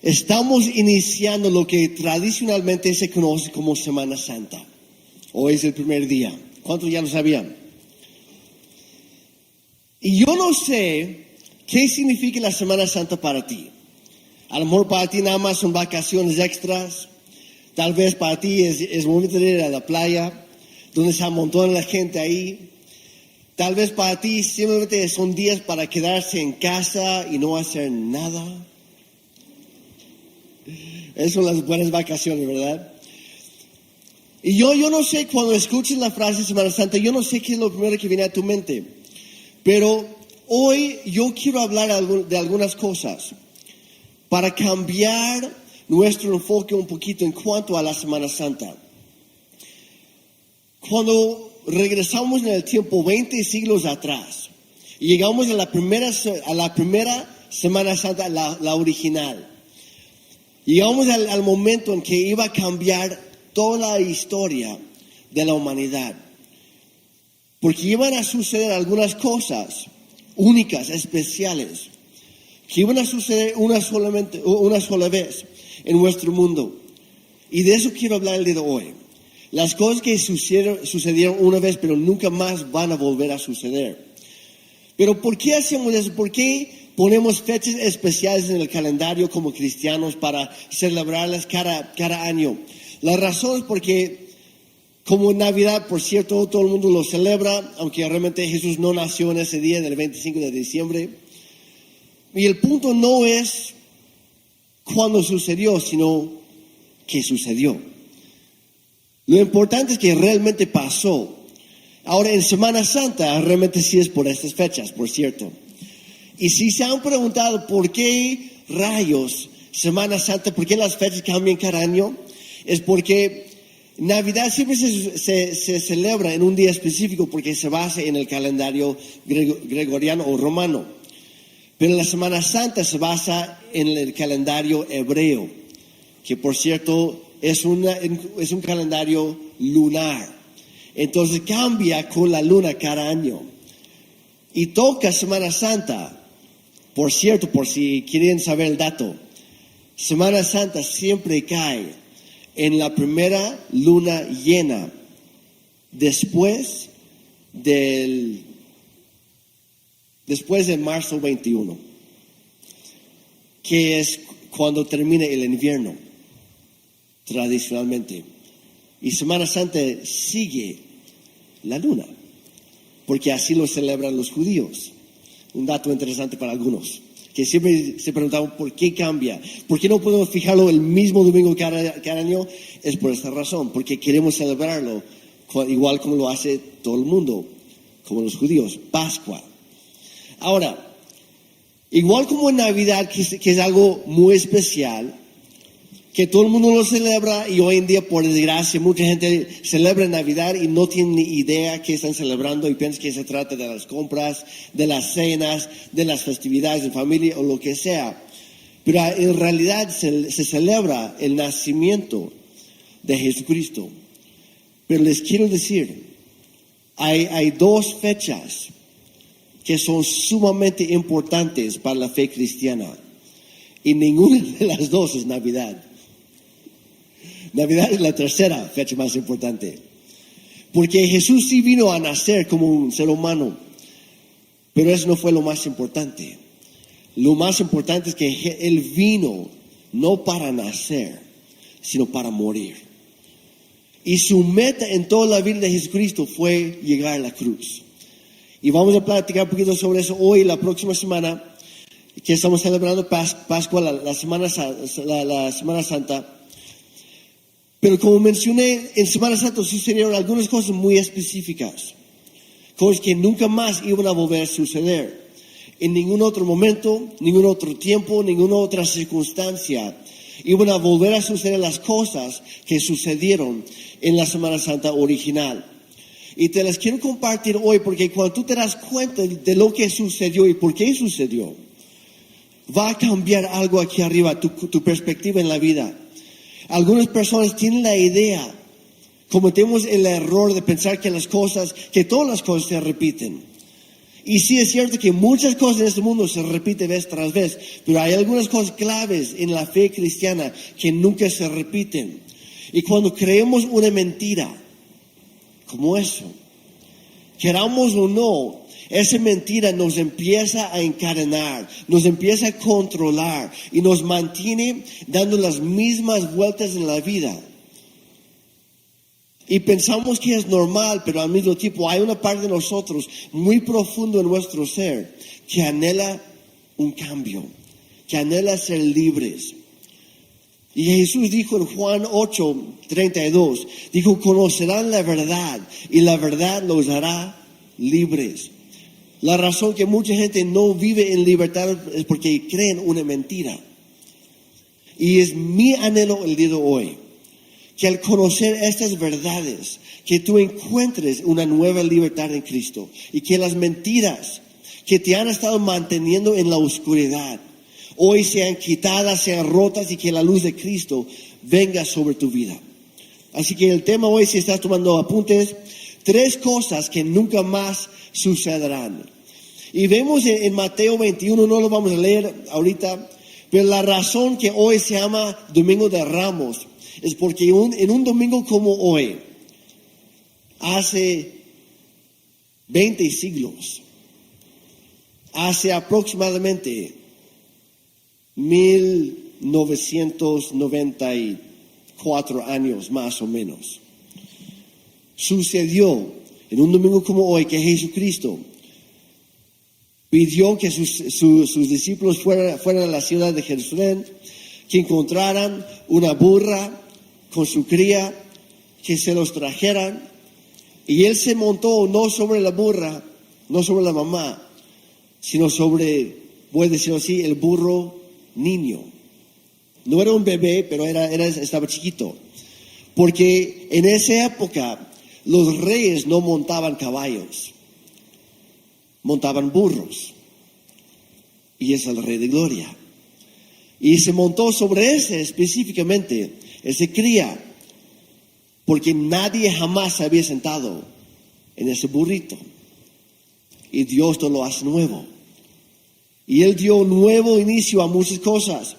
Estamos iniciando lo que tradicionalmente se conoce como Semana Santa. Hoy es el primer día. ¿Cuántos ya lo sabían? Y yo no sé qué significa la Semana Santa para ti. A lo mejor para ti nada más son vacaciones extras. Tal vez para ti es momento de ir a la playa, donde se amontona la gente ahí. Tal vez para ti simplemente son días para quedarse en casa y no hacer nada. Esas son las buenas vacaciones, ¿verdad? Y yo no sé, cuando escuches la frase Semana Santa, yo no sé qué es lo primero que viene a tu mente. Pero hoy yo quiero hablar de algunas cosas para cambiar nuestro enfoque un poquito en cuanto a la Semana Santa. Cuando regresamos en el tiempo 20 siglos atrás y llegamos a la primera Semana Santa, la original, llegamos al momento en que iba a cambiar toda la historia de la humanidad, porque iban a suceder algunas cosas únicas, especiales, que iban a suceder una sola vez en nuestro mundo. Y de eso quiero hablar el día de hoy. Las cosas que sucedieron una vez, pero nunca más van a volver a suceder. Pero ¿por qué hacemos eso? ¿Por qué ponemos fechas especiales en el calendario como cristianos para celebrarlas cada año? La razón es porque, como Navidad, por cierto, todo el mundo lo celebra, aunque realmente Jesús no nació en ese día del 25 de diciembre. Y el punto no es cuándo sucedió, sino qué sucedió. Lo importante es que realmente pasó. Ahora, en Semana Santa, realmente sí es por estas fechas, por cierto. Y si se han preguntado por qué rayos Semana Santa, por qué las fechas cambian cada año, es porque Navidad siempre se celebra en un día específico porque se basa en el calendario gregoriano o romano. Pero la Semana Santa se basa en el calendario hebreo, que por cierto es un calendario lunar. Entonces cambia con la luna cada año. Y toca Semana Santa. Por cierto, por si quieren saber el dato, Semana Santa siempre cae en la primera luna llena después de marzo 21, que es cuando termina el invierno, tradicionalmente. Y Semana Santa sigue la luna, porque así lo celebran los judíos. Un dato interesante para algunos, que siempre se preguntaban por qué cambia. ¿Por qué no podemos fijarlo el mismo domingo cada año? Es por esta razón, porque queremos celebrarlo igual como lo hace todo el mundo, como los judíos, Pascua. Ahora, igual como en Navidad, que es algo muy especial, que todo el mundo lo celebra, y hoy en día, por desgracia, mucha gente celebra Navidad y no tiene ni idea qué están celebrando y piensa que se trata de las compras, de las cenas, de las festividades de familia o lo que sea. Pero en realidad se celebra el nacimiento de Jesucristo. Pero les quiero decir, hay dos fechas que son sumamente importantes para la fe cristiana, y ninguna de las dos es Navidad. Navidad es la tercera fecha más importante, porque Jesús sí vino a nacer como un ser humano, pero eso no fue lo más importante. Lo más importante es que Él vino no para nacer, sino para morir. Y su meta en toda la vida de Jesucristo fue llegar a la cruz. Y vamos a platicar un poquito sobre eso hoy, la próxima semana, que estamos celebrando Pascua, la Semana Santa. Pero como mencioné, en Semana Santa sucedieron algunas cosas muy específicas, cosas que nunca más iban a volver a suceder. En ningún otro momento, ningún otro tiempo, ninguna otra circunstancia iban a volver a suceder las cosas que sucedieron en la Semana Santa original. Y te las quiero compartir hoy, porque cuando tú te das cuenta de lo que sucedió y por qué sucedió, va a cambiar algo aquí arriba, tu perspectiva en la vida. Algunas personas tienen la idea, cometemos el error de pensar que todas las cosas se repiten. Y sí es cierto que muchas cosas en este mundo se repiten vez tras vez, pero hay algunas cosas claves en la fe cristiana que nunca se repiten. Y cuando creemos una mentira, como eso, queramos o no, esa mentira nos empieza a encadenar, nos empieza a controlar y nos mantiene dando las mismas vueltas en la vida. Y pensamos que es normal, pero al mismo tiempo hay una parte de nosotros muy profundo en nuestro ser que anhela un cambio, que anhela ser libres. Y Jesús dijo en Juan 8:32, dijo, conocerán la verdad y la verdad los hará libres. La razón que mucha gente no vive en libertad es porque creen una mentira. Y es mi anhelo el día de hoy, que al conocer estas verdades, que tú encuentres una nueva libertad en Cristo y que las mentiras que te han estado manteniendo en la oscuridad hoy sean quitadas, sean rotas y que la luz de Cristo venga sobre tu vida. Así que el tema hoy, si estás tomando apuntes, 3 cosas que nunca más sucederán. Y vemos en Mateo 21, no lo vamos a leer ahorita, pero la razón que hoy se llama Domingo de Ramos es porque en un domingo como hoy, hace 20 siglos, hace aproximadamente 1994 años más o menos, sucedió en un domingo como hoy que Jesucristo pidió que sus discípulos fueran a la ciudad de Jerusalén, que encontraran una burra con su cría, que se los trajeran, y él se montó no sobre la burra, no sobre la mamá, sino sobre, voy a decirlo así, el burro niño. No era un bebé, pero estaba chiquito, porque en esa época los reyes no montaban caballos, montaban burros, y es el Rey de Gloria. Y se montó sobre ese específicamente, ese cría, porque nadie jamás se había sentado en ese burrito. Y Dios todo lo hace nuevo. Y Él dio un nuevo inicio a muchas cosas.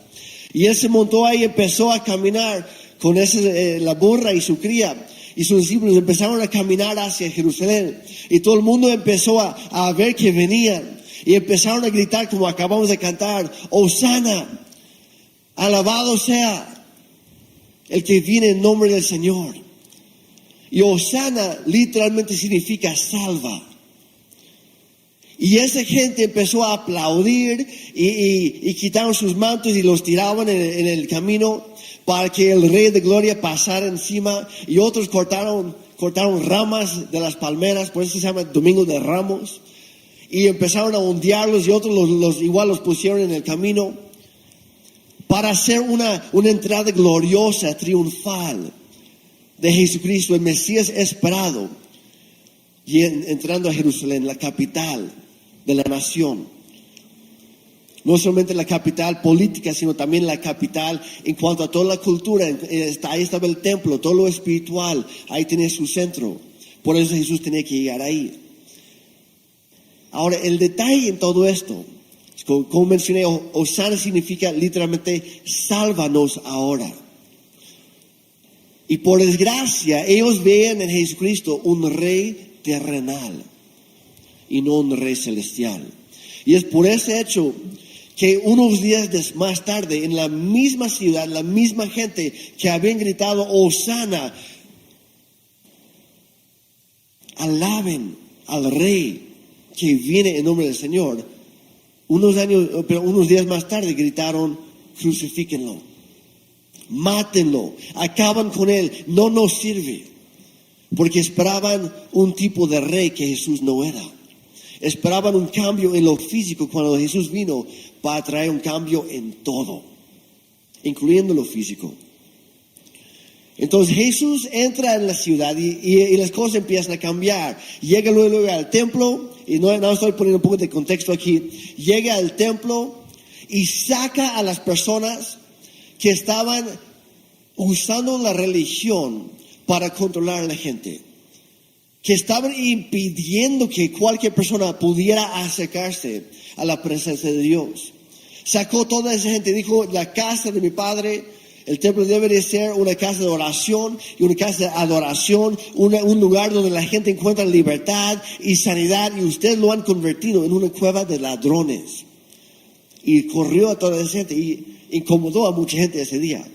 Y Él se montó ahí y empezó a caminar con la burra y su cría. Y sus discípulos empezaron a caminar hacia Jerusalén. Y todo el mundo empezó a ver que venían. Y empezaron a gritar como acabamos de cantar, Hosana, alabado sea el que viene en nombre del Señor. Y Hosana literalmente significa salva. Y esa gente empezó a aplaudir y quitaron sus mantos y los tiraban en el camino para que el Rey de Gloria pasara encima. Y otros cortaron ramas de las palmeras, por eso se llama Domingo de Ramos. Y empezaron a ondearlos y otros los pusieron en el camino para hacer una entrada gloriosa, triunfal de Jesucristo, el Mesías esperado, y entrando a Jerusalén, la capital de la nación. No solamente la capital política, sino también la capital en cuanto a toda la cultura. Ahí estaba el templo, todo lo espiritual, ahí tenía su centro. Por eso Jesús tenía que llegar ahí. Ahora, el detalle en todo esto, como mencioné, Hosana significa literalmente sálvanos ahora. Y por desgracia, ellos veían en Jesucristo un rey terrenal y no un rey celestial. Y es por ese hecho que unos días más tarde, en la misma ciudad, la misma gente que habían gritado Hosana, alaben al rey que viene en nombre del Señor. Unos días más tarde gritaron, crucifíquenlo, mátenlo, acaban con él, no nos sirve. Porque esperaban un tipo de rey que Jesús no era. Esperaban un cambio en lo físico cuando Jesús vino para traer un cambio en todo, incluyendo lo físico. Entonces Jesús entra en la ciudad y las cosas empiezan a cambiar. Llega luego al templo, y no estoy poniendo un poco de contexto aquí. Llega al templo y saca a las personas que estaban usando la religión para controlar a la gente. que estaban impidiendo que cualquier persona pudiera acercarse a la presencia de Dios. Sacó toda esa gente, dijo, la casa de mi padre, el templo debe de ser una casa de oración y una casa de adoración, un lugar donde la gente encuentra libertad y sanidad, y ustedes lo han convertido en una cueva de ladrones. Y corrió a toda esa gente y incomodó a mucha gente ese día.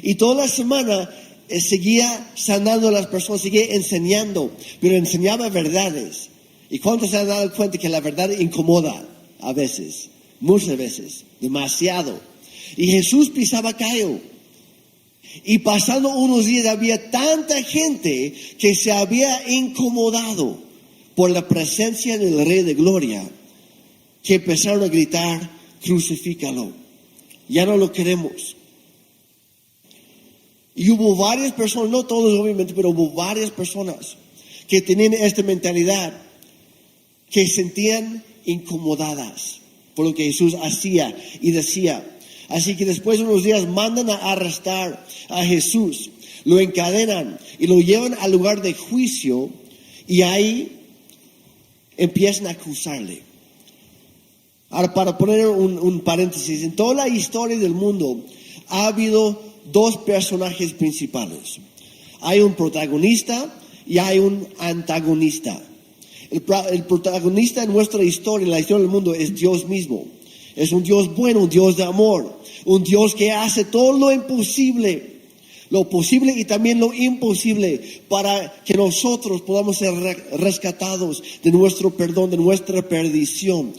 Y toda la semana seguía sanando a las personas, seguía enseñando, pero enseñaba verdades. ¿Y cuántos se han dado cuenta que la verdad incomoda a veces? Muchas veces, demasiado. Y Jesús pisaba callo. Y pasando unos días había tanta gente que se había incomodado por la presencia del Rey de Gloria, que empezaron a gritar, crucifícalo. Ya no lo queremos. Y hubo varias personas, no todos obviamente, pero hubo varias personas que tenían esta mentalidad, que sentían incomodadas por lo que Jesús hacía y decía. Así que después de unos días mandan a arrestar a Jesús, lo encadenan y lo llevan al lugar de juicio, y ahí empiezan a acusarle. Ahora, para poner un paréntesis, en toda la historia del mundo ha habido dos personajes principales. Hay un protagonista y hay un antagonista. El protagonista en nuestra historia, en la historia del mundo, es Dios mismo. Es un Dios bueno, un Dios de amor, un Dios que hace todo lo imposible, lo posible y también lo imposible, para que nosotros podamos ser rescatados de nuestro perdón, de nuestra perdición,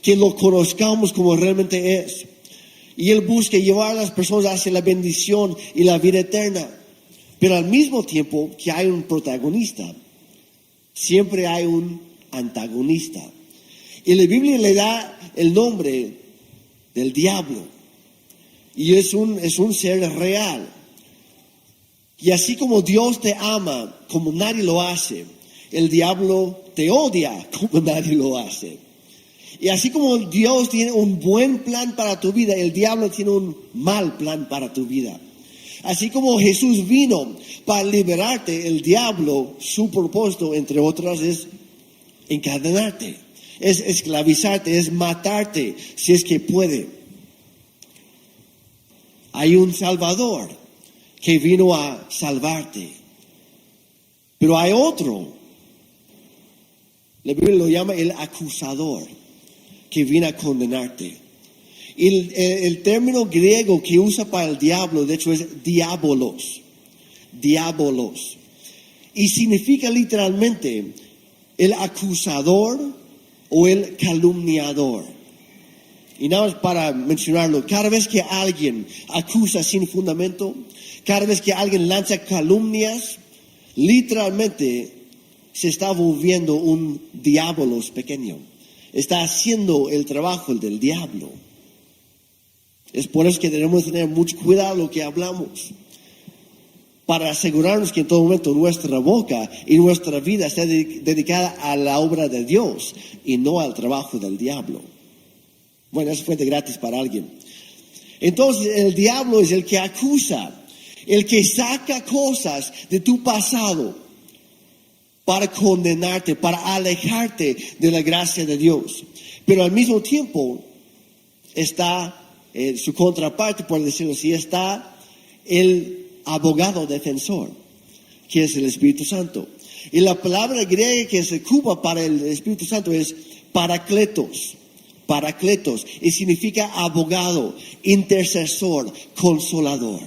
que lo conozcamos como realmente es. Y Él busca llevar a las personas hacia la bendición y la vida eterna. Pero al mismo tiempo que hay un protagonista, siempre hay un antagonista. Y la Biblia le da el nombre del diablo. Y es un ser real. Y así como Dios te ama como nadie lo hace, el diablo te odia como nadie lo hace. Y así como Dios tiene un buen plan para tu vida, el diablo tiene un mal plan para tu vida. Así como Jesús vino para liberarte, el diablo, su propósito, entre otras, es encadenarte, es esclavizarte, es matarte, si es que puede. Hay un Salvador que vino a salvarte. Pero hay otro, la Biblia lo llama el acusador, que viene a condenarte. El término griego que usa para el diablo, de hecho, es diabolos. Diabolos. Y significa literalmente el acusador o el calumniador. Y nada más para mencionarlo, cada vez que alguien acusa sin fundamento, cada vez que alguien lanza calumnias, literalmente se está volviendo un diabolos pequeño. Está haciendo el trabajo del diablo. Es por eso que debemos tener mucho cuidado lo que hablamos, para asegurarnos que en todo momento nuestra boca y nuestra vida esté dedicada a la obra de Dios y no al trabajo del diablo. Bueno, eso fue de gratis para alguien. Entonces el diablo es el que acusa, el que saca cosas de tu pasado para condenarte, para alejarte de la gracia de Dios. Pero al mismo tiempo está su contraparte, por decirlo así, está el abogado defensor, que es el Espíritu Santo. Y la palabra griega que se ocupa para el Espíritu Santo es parakletos. Parakletos, y significa abogado, intercesor, consolador.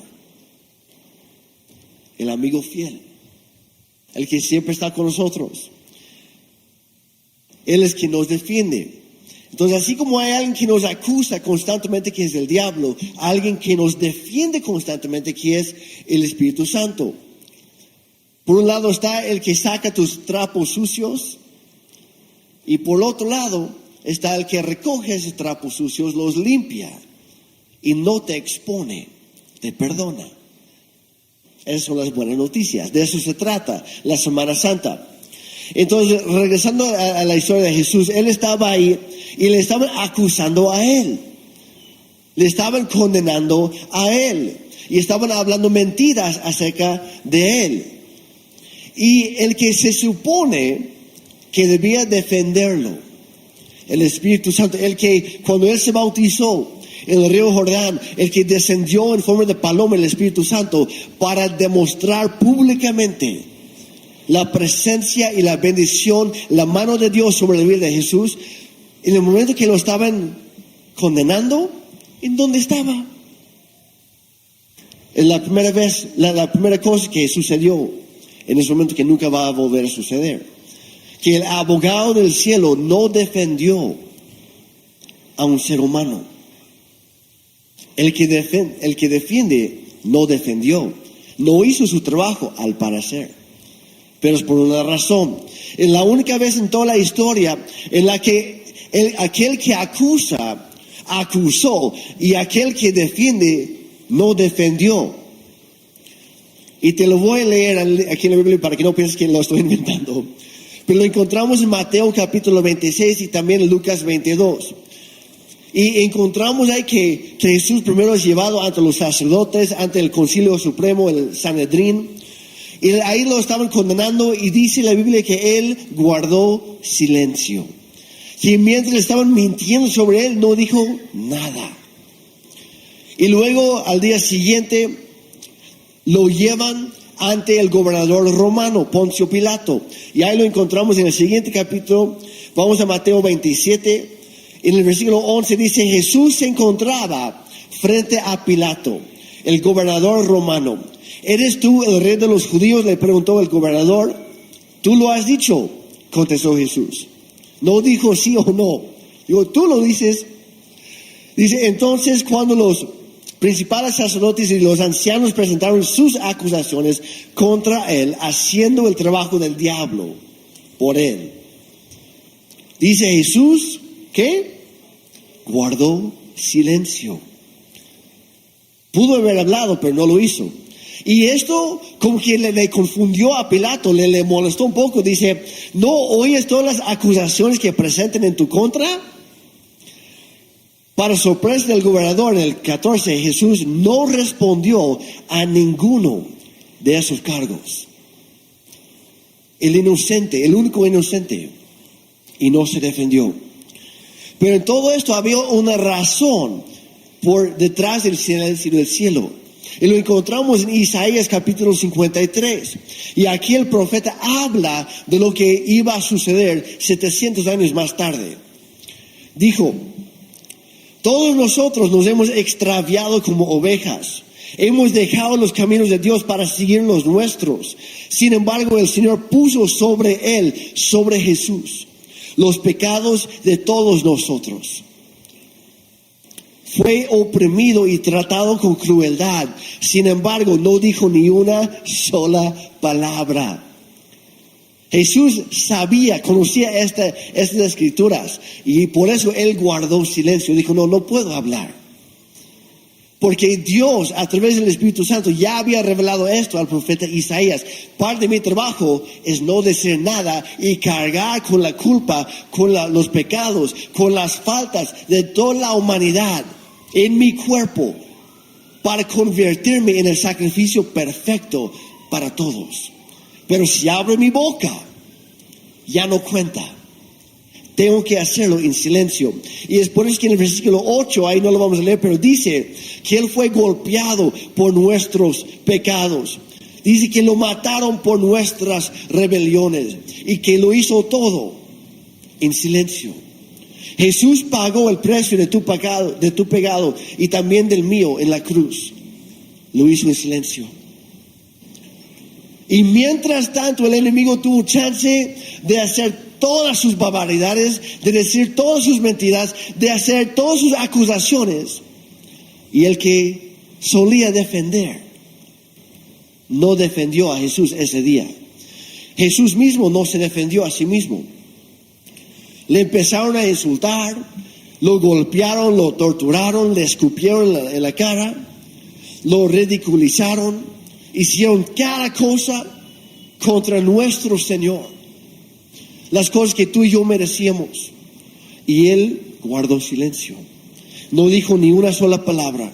El amigo fiel, el que siempre está con nosotros. Él es quien nos defiende. Entonces, así como hay alguien que nos acusa constantemente, que es el diablo, alguien que nos defiende constantemente, que es el Espíritu Santo. Por un lado está el que saca tus trapos sucios, y por otro lado está el que recoge esos trapos sucios, los limpia y no te expone, te perdona. Esas son las buenas noticias. De eso se trata la Semana Santa. Entonces, regresando a la historia de Jesús, Él estaba ahí y le estaban acusando a Él. Le estaban condenando a Él. Y estaban hablando mentiras acerca de Él. Y el que se supone que debía defenderlo, el Espíritu Santo, el que cuando él se bautizó en el río Jordán, el que descendió en forma de paloma, el Espíritu Santo, para demostrar públicamente la presencia y la bendición, la mano de Dios sobre la vida de Jesús, en el momento que lo estaban condenando, ¿en dónde estaba? Es la primera vez, la primera cosa que sucedió en ese momento, que nunca va a volver a suceder. Que el abogado del cielo no defendió a un ser humano. El que defiende no defendió. No hizo su trabajo, al parecer. Pero es por una razón. Es la única vez en toda la historia en la que aquel que acusa, acusó, y aquel que defiende no defendió. Y te lo voy a leer aquí en la Biblia para que no pienses que lo estoy inventando. Pero lo encontramos en Mateo capítulo 26 y también en Lucas 22. Y encontramos ahí que Jesús primero es llevado ante los sacerdotes, ante el Concilio Supremo, el Sanedrín. Y ahí lo estaban condenando, y dice la Biblia que él guardó silencio. Y mientras estaban mintiendo sobre él, no dijo nada. Y luego al día siguiente lo llevan ante el gobernador romano, Poncio Pilato. Y ahí lo encontramos en el siguiente capítulo. Vamos a Mateo 27. En el versículo 11 dice: Jesús se encontraba frente a Pilato, el gobernador romano. ¿Eres tú el rey de los judíos?, le preguntó el gobernador. Tú lo has dicho, contestó Jesús. No dijo sí o no. Digo, tú lo dices. Dice, entonces cuando los principales sacerdotes y los ancianos presentaron sus acusaciones contra él, haciendo el trabajo del diablo por él, dice Jesús, ¿qué? Guardó silencio. Pudo haber hablado, pero no lo hizo. Y esto como que le confundió a Pilato, le molestó un poco. Dice, ¿no oyes todas las acusaciones que presenten en tu contra? Para sorpresa del gobernador, en el 14, Jesús no respondió a ninguno de esos cargos. El inocente, el único inocente, y no se defendió. Pero en todo esto había una razón por detrás del silencio del cielo. Y lo encontramos en Isaías capítulo 53. Y aquí el profeta habla de lo que iba a suceder 700 años más tarde. Dijo, todos nosotros nos hemos extraviado como ovejas. Hemos dejado los caminos de Dios para seguir los nuestros. Sin embargo, el Señor puso sobre él, sobre Jesús, los pecados de todos nosotros. Fue oprimido y tratado con crueldad. Sin embargo, no dijo ni una sola palabra. Jesús sabía, conocía estas escrituras, y por eso él guardó silencio. Dijo, no puedo hablar. Porque Dios, a través del Espíritu Santo, ya había revelado esto al profeta Isaías. Parte de mi trabajo es no decir nada y cargar con la culpa, con los pecados, con las faltas de toda la humanidad en mi cuerpo, para convertirme en el sacrificio perfecto para todos. Pero si abro mi boca, ya no cuenta. Tengo que hacerlo en silencio. Y es por eso que en el versículo 8, ahí no lo vamos a leer, pero dice que él fue golpeado por nuestros pecados. Dice que lo mataron por nuestras rebeliones, y que lo hizo todo en silencio. Jesús pagó el precio de tu pecado y también del mío en la cruz. Lo hizo en silencio. Y mientras tanto el enemigo tuvo chance de hacer todas sus barbaridades, de decir todas sus mentiras, de hacer todas sus acusaciones. Y el que solía defender no defendió a Jesús ese día. Jesús mismo no se defendió a sí mismo. Le empezaron a insultar, lo golpearon, lo torturaron, le escupieron en la cara, lo ridiculizaron, hicieron cada cosa contra nuestro Señor. Las cosas que tú y yo merecíamos. Y él guardó silencio. No dijo ni una sola palabra.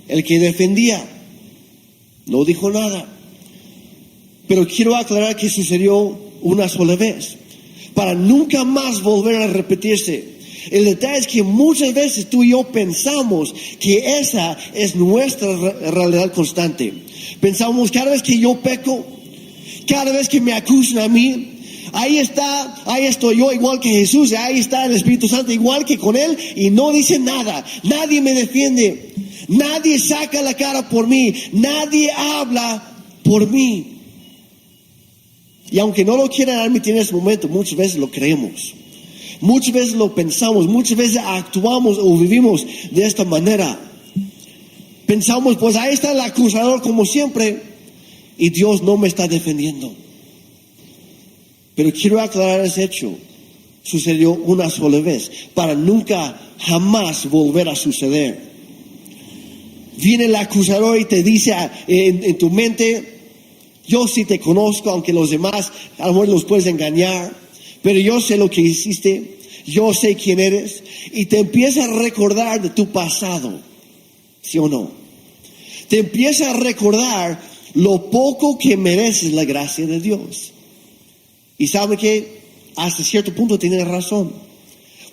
El que defendía no dijo nada. Pero quiero aclarar que sucedió una sola vez, para nunca más volver a repetirse. El detalle es que muchas veces tú y yo pensamos que esa es nuestra realidad constante. Pensamos, cada vez que yo peco, cada vez que me acusan a mí, ahí estoy yo igual que Jesús, ahí está el Espíritu Santo igual que con Él y no dice nada, nadie me defiende, nadie saca la cara por mí, nadie habla por mí. Y aunque no lo quieran admitir en ese momento, muchas veces lo creemos, muchas veces lo pensamos, muchas veces actuamos o vivimos de esta manera. Pensamos, pues ahí está el acusador como siempre y Dios no me está defendiendo. Pero quiero aclarar ese hecho. Sucedió una sola vez, para nunca jamás volver a suceder. Viene el acusador y te dice en tu mente, yo sí te conozco, aunque los demás a lo mejor los puedes engañar, pero yo sé lo que hiciste, yo sé quién eres, y te empieza a recordar de tu pasado, ¿sí o no? Te empieza a recordar lo poco que mereces la gracia de Dios. Y sabe que hasta cierto punto tiene razón,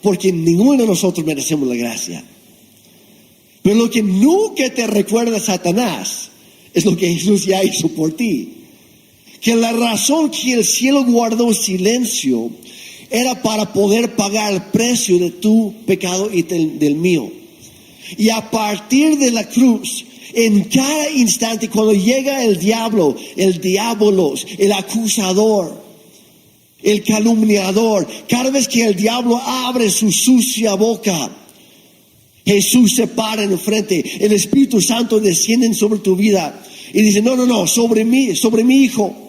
porque ninguno de nosotros merecemos la gracia. Pero lo que nunca te recuerda Satanás es lo que Jesús ya hizo por ti. Que la razón que el cielo guardó silencio era para poder pagar el precio de tu pecado y del mío. Y a partir de la cruz, en cada instante, cuando llega el diablo, el diabolos, el acusador, el calumniador, cada vez que el diablo abre su sucia boca, Jesús se para en frente, el Espíritu Santo desciende sobre tu vida y dice, no, sobre mi hijo,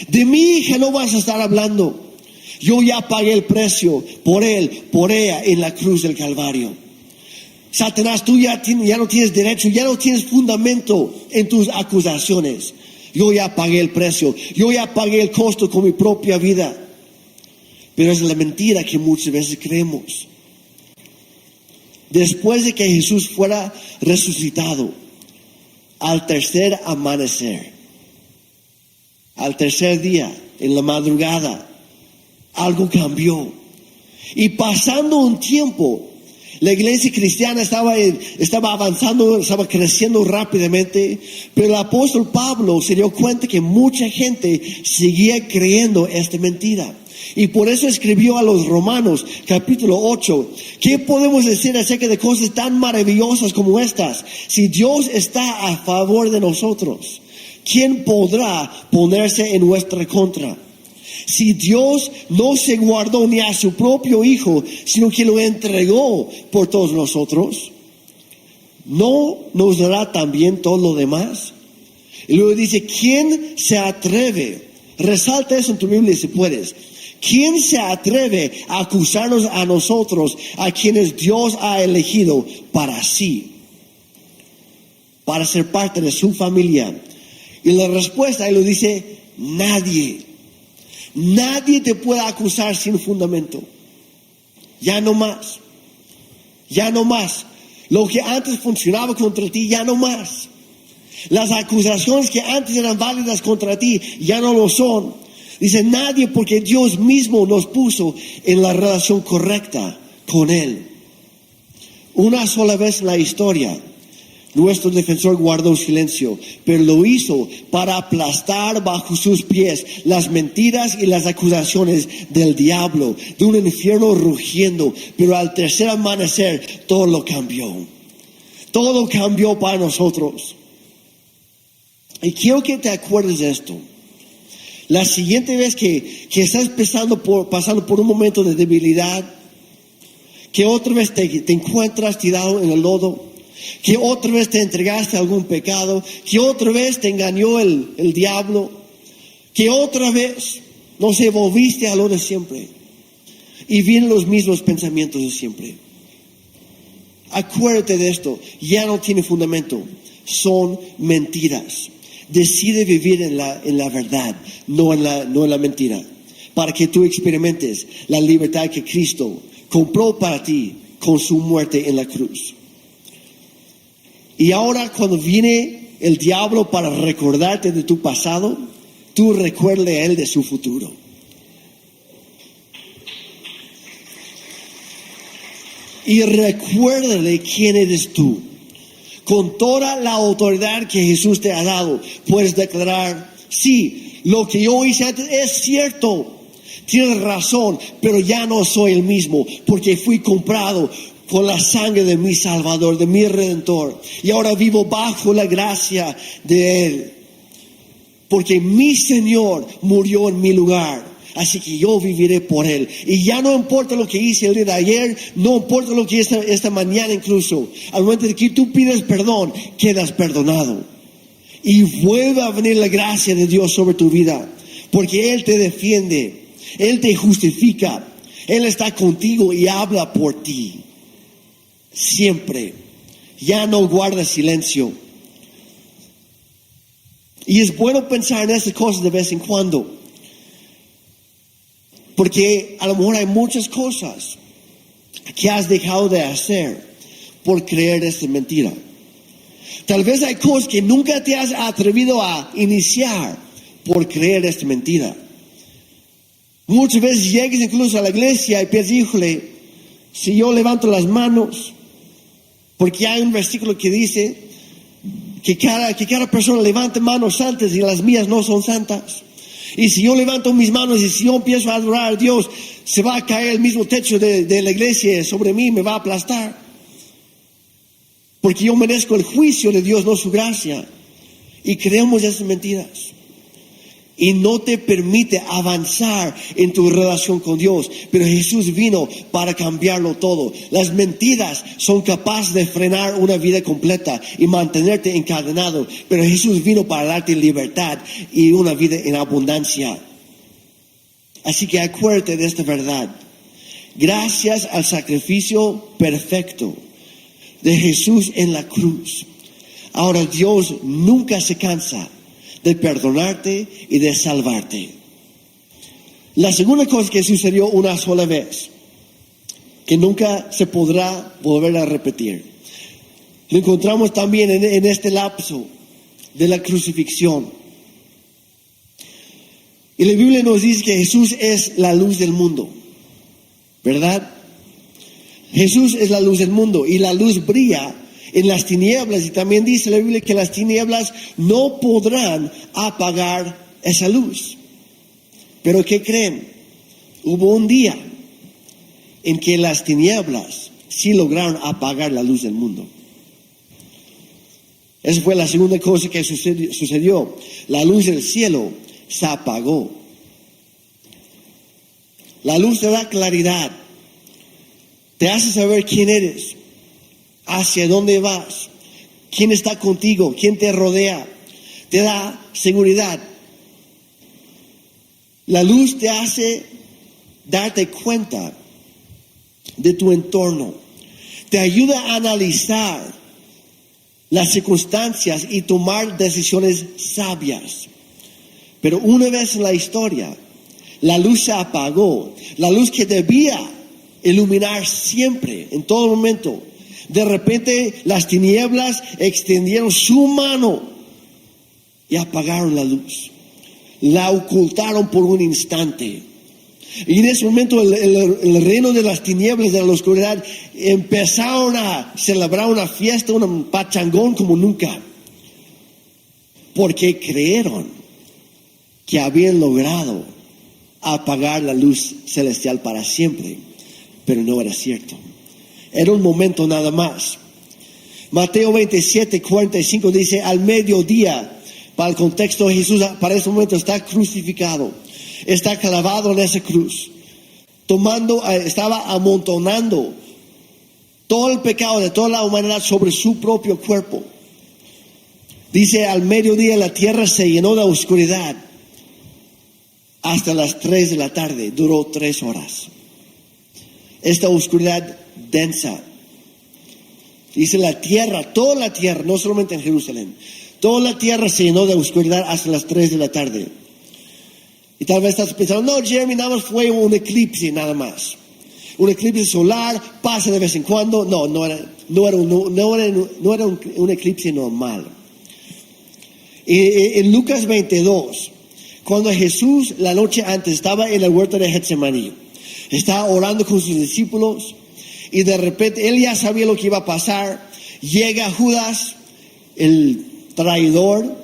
de mi hija no vas a estar hablando. Yo ya pagué el precio por él, por ella en la cruz del Calvario. Satanás, tú ya no tienes derecho, ya no tienes fundamento en tus acusaciones. Yo ya pagué el precio, yo ya pagué el costo con mi propia vida. Pero es la mentira que muchas veces creemos. Después de que Jesús fuera resucitado, al tercer amanecer, al tercer día, en la madrugada, algo cambió. Y pasando un tiempo, la iglesia cristiana estaba avanzando, estaba creciendo rápidamente, pero el apóstol Pablo se dio cuenta que mucha gente seguía creyendo esta mentira. Y por eso escribió a los Romanos, capítulo 8, ¿qué podemos decir acerca de cosas tan maravillosas como estas? Si Dios está a favor de nosotros, ¿quién podrá ponerse en nuestra contra? Si Dios no se guardó ni a su propio Hijo, sino que lo entregó por todos nosotros, ¿no nos dará también todo lo demás? Y luego dice, ¿quién se atreve? Resalta eso en tu Biblia si puedes. ¿Quién se atreve a acusarnos a nosotros, a quienes Dios ha elegido para sí, para ser parte de su familia? Y la respuesta, él lo dice, nadie. Nadie te puede acusar sin fundamento. Ya no más. Ya no más. Lo que antes funcionaba contra ti, ya no más. Las acusaciones que antes eran válidas contra ti, ya no lo son. Dice nadie, porque Dios mismo nos puso en la relación correcta con Él. Una sola vez en la historia, nuestro defensor guardó silencio, pero lo hizo para aplastar bajo sus pies las mentiras y las acusaciones del diablo, de un infierno rugiendo. Pero al tercer amanecer, todo lo cambió. Todo cambió para nosotros. Y quiero que te acuerdes de esto. La siguiente vez que estás pasando por un momento de debilidad, que otra vez te encuentras tirado en el lodo, que otra vez te entregaste a algún pecado, que otra vez te engañó el diablo, que otra vez, no sé, volviste a lo de siempre y vienen los mismos pensamientos de siempre. Acuérdate de esto, ya no tiene fundamento, son mentiras. Decide vivir en la verdad, no en la mentira, para que tú experimentes la libertad que Cristo compró para ti con su muerte en la cruz. Y ahora, cuando viene el diablo para recordarte de tu pasado, tú recuerde a Él de su futuro. Y recuérdale quién eres tú. Con toda la autoridad que Jesús te ha dado, puedes declarar, sí, lo que yo hice antes es cierto. Tienes razón, pero ya no soy el mismo, porque fui comprado con la sangre de mi Salvador, de mi Redentor. Y ahora vivo bajo la gracia de Él. Porque mi Señor murió en mi lugar. Así que yo viviré por Él. Y ya no importa lo que hice el día de ayer, no importa lo que hice esta mañana incluso. Al momento de que tú pides perdón, quedas perdonado. Y vuelve a venir la gracia de Dios sobre tu vida. Porque Él te defiende, Él te justifica, Él está contigo y habla por ti. Siempre. Ya no guarda silencio. Y es bueno pensar en estas cosas de vez en cuando. Porque a lo mejor hay muchas cosas que has dejado de hacer por creer esta mentira. Tal vez hay cosas que nunca te has atrevido a iniciar por creer esta mentira. Muchas veces llegas incluso a la iglesia y piensas, híjole, si yo levanto las manos, porque hay un versículo que dice que cada persona levante manos santas y las mías no son santas. Y si yo levanto mis manos y si yo empiezo a adorar a Dios, se va a caer el mismo techo de la iglesia sobre mí, me va a aplastar. Porque yo merezco el juicio de Dios, no su gracia. Y creemos esas mentiras. Y no te permite avanzar en tu relación con Dios. Pero Jesús vino para cambiarlo todo. Las mentiras son capaces de frenar una vida completa y mantenerte encadenado. Pero Jesús vino para darte libertad y una vida en abundancia. Así que acuérdate de esta verdad. Gracias al sacrificio perfecto de Jesús en la cruz, ahora Dios nunca se cansa de perdonarte y de salvarte. La segunda cosa que sucedió una sola vez, que nunca se podrá volver a repetir, lo encontramos también en este lapso de la crucifixión. Y la Biblia nos dice que Jesús es la luz del mundo, ¿verdad? Jesús es la luz del mundo y la luz brilla en las tinieblas, y también dice la Biblia que las tinieblas no podrán apagar esa luz. Pero ¿qué creen? Hubo un día en que las tinieblas sí lograron apagar la luz del mundo. Esa fue la segunda cosa que sucedió. La luz del cielo se apagó. La luz te da claridad, te hace saber quién eres, hacia dónde vas, quién está contigo, quién te rodea, te da seguridad. La luz te hace darte cuenta de tu entorno, te ayuda a analizar las circunstancias y tomar decisiones sabias. Pero una vez en la historia, la luz se apagó, la luz que debía iluminar siempre, en todo momento. De repente las tinieblas extendieron su mano y apagaron la luz. La ocultaron por un instante. Y en ese momento el reino de las tinieblas, de la oscuridad, empezaron a celebrar una fiesta, un pachangón como nunca. Porque creyeron que habían logrado apagar la luz celestial para siempre. Pero no era cierto. Era un momento nada más. Mateo 27:45 dice, al mediodía, para el contexto, Jesús para ese momento está crucificado, está clavado en esa cruz, estaba amontonando todo el pecado de toda la humanidad sobre su propio cuerpo. Dice, al mediodía la tierra se llenó de oscuridad hasta las 3 de la tarde, duró 3 horas. Esta oscuridad densa. Dice la tierra, toda la tierra, no solamente en Jerusalén, toda la tierra se llenó de oscuridad hasta las 3 de la tarde. Y tal vez estás pensando, no, Jeremy, nada más fue un eclipse, nada más. Un eclipse solar pasa de vez en cuando. No era un eclipse normal. En Lucas 22 Cuando Jesús la noche antes estaba en el huerto de Getsemaní, estaba orando con sus discípulos y de repente él ya sabía lo que iba a pasar. Llega Judas, el traidor,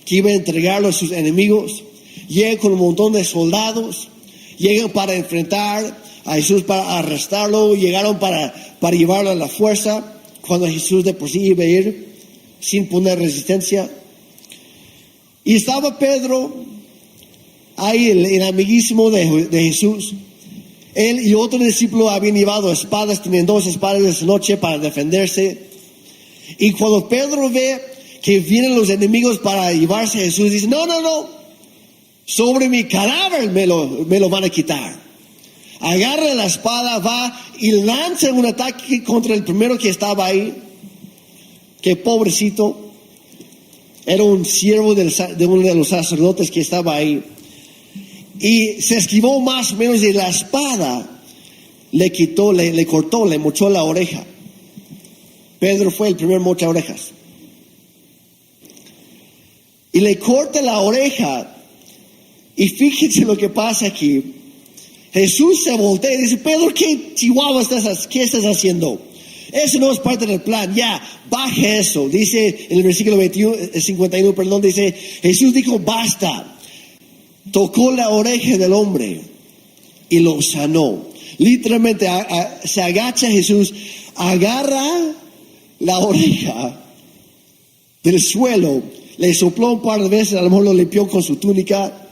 que iba a entregarlo a sus enemigos. Llega con un montón de soldados. Llegan para enfrentar a Jesús, para arrestarlo. Llegaron para llevarlo a la fuerza, cuando Jesús de por sí iba a ir sin poner resistencia. Y estaba Pedro ahí, el amiguísimo de Jesús. Él y otro discípulo habían llevado espadas, tenían 2 espadas esa noche para defenderse. Y cuando Pedro ve que vienen los enemigos para llevarse a Jesús, dice: no, sobre mi cadáver me lo van a quitar. Agarra la espada, va y lanza un ataque contra el primero que estaba ahí. Que pobrecito, era un siervo de uno de los sacerdotes que estaba ahí. Y se esquivó más o menos, y la espada le cortó, le mochó la oreja. Pedro fue el primer mocha orejas. Y le corta la oreja. Y fíjense lo que pasa aquí. Jesús se voltea y dice: Pedro, ¿qué chihuahua qué estás haciendo? Eso no es parte del plan. Ya, baje eso. Dice en el versículo 51, dice: Jesús dijo: basta. Tocó la oreja del hombre y lo sanó. Literalmente se agacha Jesús, agarra la oreja del suelo, le sopló un par de veces, a lo mejor lo limpió con su túnica.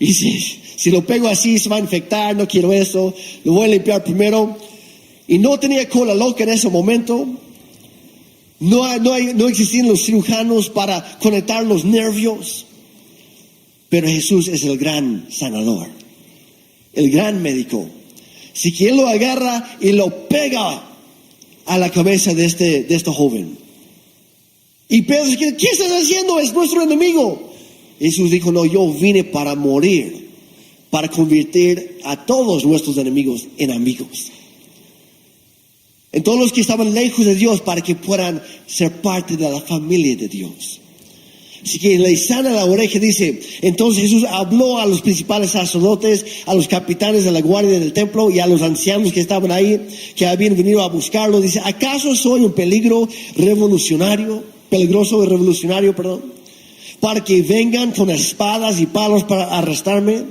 Y si lo pego así se va a infectar, no quiero eso, lo voy a limpiar primero. Y no tenía cola loca en ese momento. No existían los cirujanos para conectar los nervios. Pero Jesús es el gran sanador, el gran médico. Si que él lo agarra y lo pega a la cabeza de este joven. Y Pedro dice: ¿qué estás haciendo? Es nuestro enemigo. Jesús dijo: no, yo vine para morir, para convertir a todos nuestros enemigos en amigos. En todos los que estaban lejos de Dios, para que puedan ser parte de la familia de Dios. Así que le sana la oreja, dice. Entonces Jesús habló a los principales sacerdotes, a los capitanes de la guardia del templo y a los ancianos que estaban ahí, que habían venido a buscarlo. Dice: ¿acaso soy un peligroso y revolucionario, para que vengan con espadas y palos para arrestarme?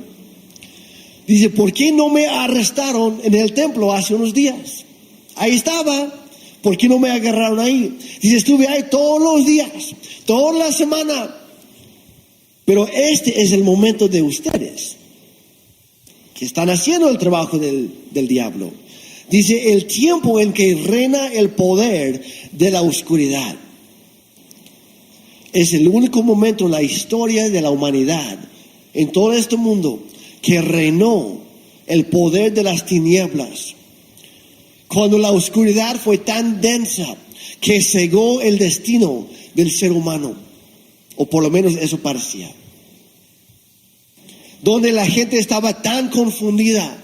Dice: ¿por qué no me arrestaron en el templo hace unos días? Ahí estaba. ¿Por qué no me agarraron ahí? Dice: estuve ahí todos los días, toda la semana. Pero este es el momento de ustedes, que están haciendo el trabajo del diablo. Dice: el tiempo en que reina el poder de la oscuridad. Es el único momento en la historia de la humanidad, en todo este mundo, que reinó el poder de las tinieblas. Cuando la oscuridad fue tan densa que cegó el destino del ser humano, o por lo menos eso parecía. Donde la gente estaba tan confundida,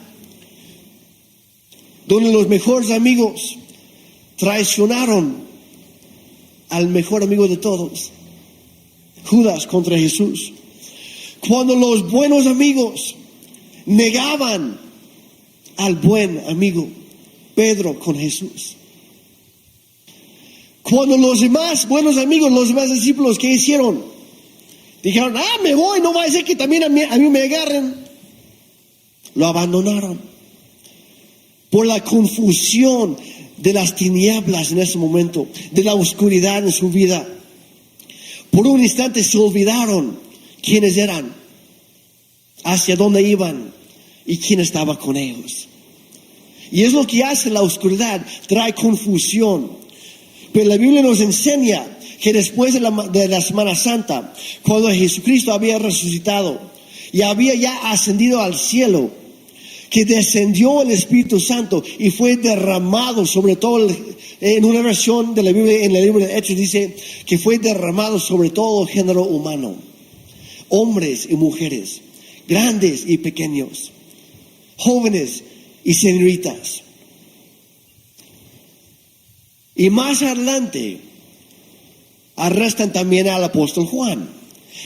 donde los mejores amigos traicionaron al mejor amigo de todos, Judas contra Jesús. Cuando los buenos amigos negaban al buen amigo, Pedro con Jesús. Cuando los demás buenos amigos, los demás discípulos, ¿qué hicieron? Dijeron: me voy, no va a ser que también a mí me agarren. Lo abandonaron por la confusión de las tinieblas en ese momento, de la oscuridad en su vida. Por un instante se olvidaron quiénes eran, hacia dónde iban y quién estaba con ellos. Y es lo que hace la oscuridad, trae confusión. Pero la Biblia nos enseña que después de la Semana Santa, cuando Jesucristo había resucitado y había ya ascendido al cielo, que descendió el Espíritu Santo y fue derramado sobre todo, en una versión de la Biblia, en el libro de Hechos dice que fue derramado sobre todo el género humano, hombres y mujeres, grandes y pequeños, jóvenes y señoritas. Y más adelante arrestan también al apóstol Juan.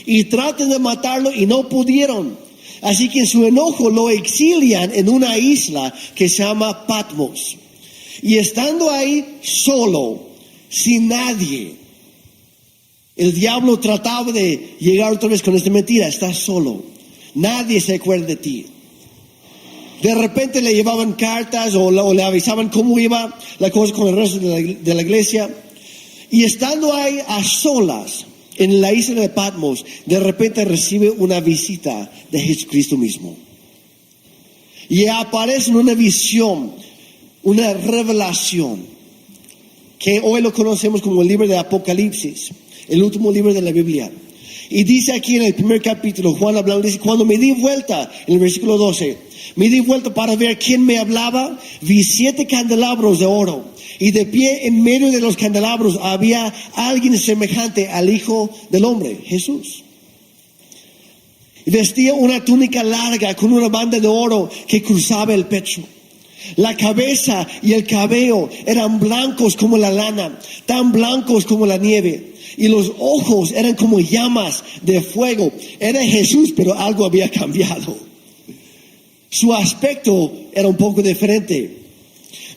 y tratan de matarlo y no pudieron. Así que en su enojo lo exilian en una isla que se llama Patmos. Y estando ahí solo, sin nadie, el diablo trataba de llegar otra vez con esta mentira: estás solo, nadie se acuerda de ti. De repente le llevaban cartas o le avisaban cómo iba la cosa con el resto de la iglesia. Y estando ahí a solas en la isla de Patmos, de repente recibe una visita de Jesucristo mismo. Y aparece en una visión, una revelación, que hoy lo conocemos como el libro de Apocalipsis, el último libro de la Biblia. Y dice aquí en el primer capítulo, Juan hablando, dice: cuando me di vuelta, en el versículo 12, me di vuelta para ver quién me hablaba, vi 7 candelabros de oro, y de pie en medio de los candelabros había alguien semejante al Hijo del Hombre, Jesús. Vestía una túnica larga con una banda de oro que cruzaba el pecho. La cabeza y el cabello eran blancos como la lana, tan blancos como la nieve. Y los ojos eran como llamas de fuego. Era Jesús, pero algo había cambiado. Su aspecto era un poco diferente.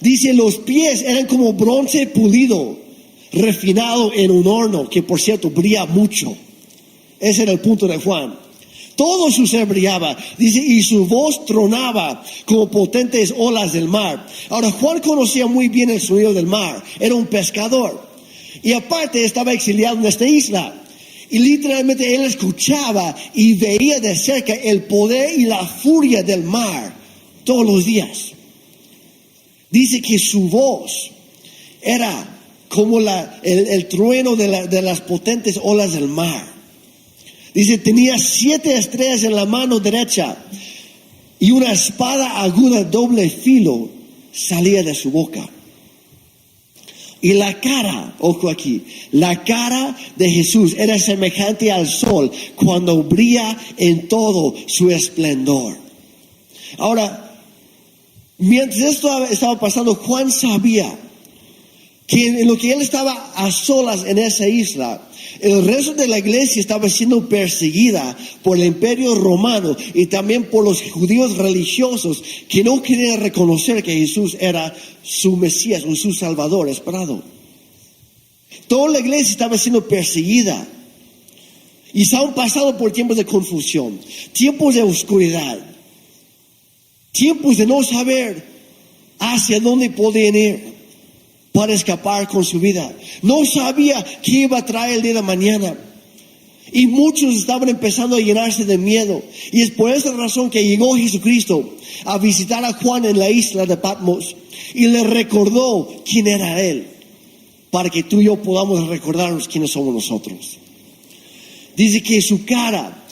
Dice: los pies eran como bronce pulido, refinado en un horno, que por cierto brilla mucho. Ese era el punto de Juan. Todo su ser brillaba. Dice: y su voz tronaba como potentes olas del mar. Ahora, Juan conocía muy bien el sonido del mar. Era un pescador. Y aparte estaba exiliado en esta isla. Y literalmente él escuchaba y veía de cerca el poder y la furia del mar todos los días. Dice que su voz era como el trueno de las potentes olas del mar. Dice: tenía 7 estrellas en la mano derecha y una espada aguda doble filo salía de su boca. Y la cara, ojo aquí, la cara de Jesús era semejante al sol cuando brilla en todo su esplendor. Ahora, mientras esto estaba pasando, Juan sabía que en lo que él estaba a solas en esa isla, el resto de la iglesia estaba siendo perseguida por el imperio romano y también por los judíos religiosos que no querían reconocer que Jesús era su Mesías o su Salvador esperado. Toda la iglesia estaba siendo perseguida y estaban pasando por tiempos de confusión, tiempos de oscuridad, tiempos de no saber hacia dónde podían ir para escapar con su vida. No sabía qué iba a traer el día de mañana. Y muchos estaban empezando a llenarse de miedo. Y es por esa razón que llegó Jesucristo a visitar a Juan en la isla de Patmos. Y le recordó quién era él, para que tú y yo podamos recordarnos quiénes somos nosotros. Dice que su cara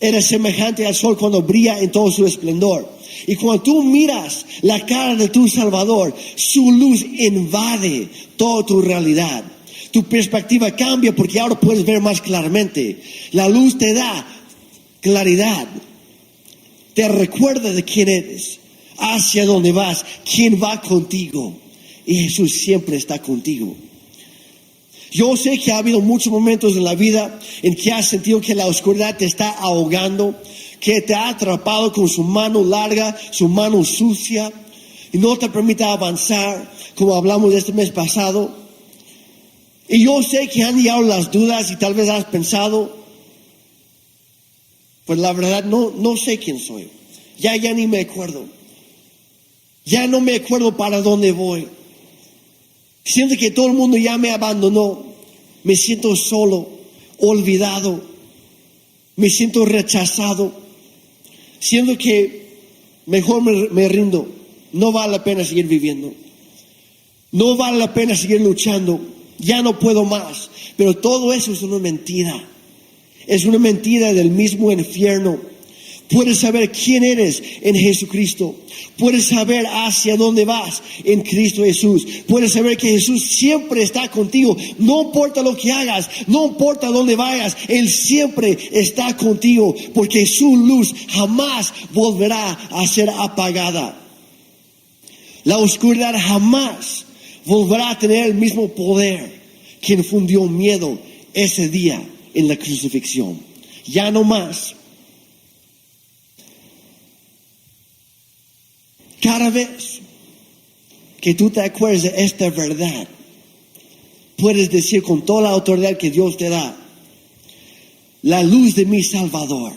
era semejante al sol cuando brilla en todo su esplendor. Y cuando tú miras la cara de tu Salvador, su luz invade toda tu realidad. Tu perspectiva cambia porque ahora puedes ver más claramente. La luz te da claridad. Te recuerda de quién eres, hacia dónde vas, quién va contigo. Y Jesús siempre está contigo. Yo sé que ha habido muchos momentos en la vida en que has sentido que la oscuridad te está ahogando, que te ha atrapado con su mano larga, su mano sucia, y no te permite avanzar, como hablamos este mes pasado. Y yo sé que han llegado las dudas y tal vez has pensado: pues la verdad no sé quién soy. Ya ni me acuerdo. Ya no me acuerdo para dónde voy. Siento que todo el mundo ya me abandonó. Me siento solo, olvidado. Me siento rechazado. Siento que mejor me rindo. No vale la pena seguir viviendo. No vale la pena seguir luchando. Ya no puedo más. Pero todo eso es una mentira. Es una mentira del mismo infierno. Puedes saber quién eres en Jesucristo. Puedes saber hacia dónde vas en Cristo Jesús. Puedes saber que Jesús siempre está contigo. No importa lo que hagas, no importa dónde vayas, Él siempre está contigo, porque su luz jamás volverá a ser apagada. La oscuridad jamás volverá a tener el mismo poder que infundió miedo ese día en la crucifixión. Ya no más. Cada vez que tú te acuerdes de esta verdad, puedes decir con toda la autoridad que Dios te da: la luz de mi Salvador,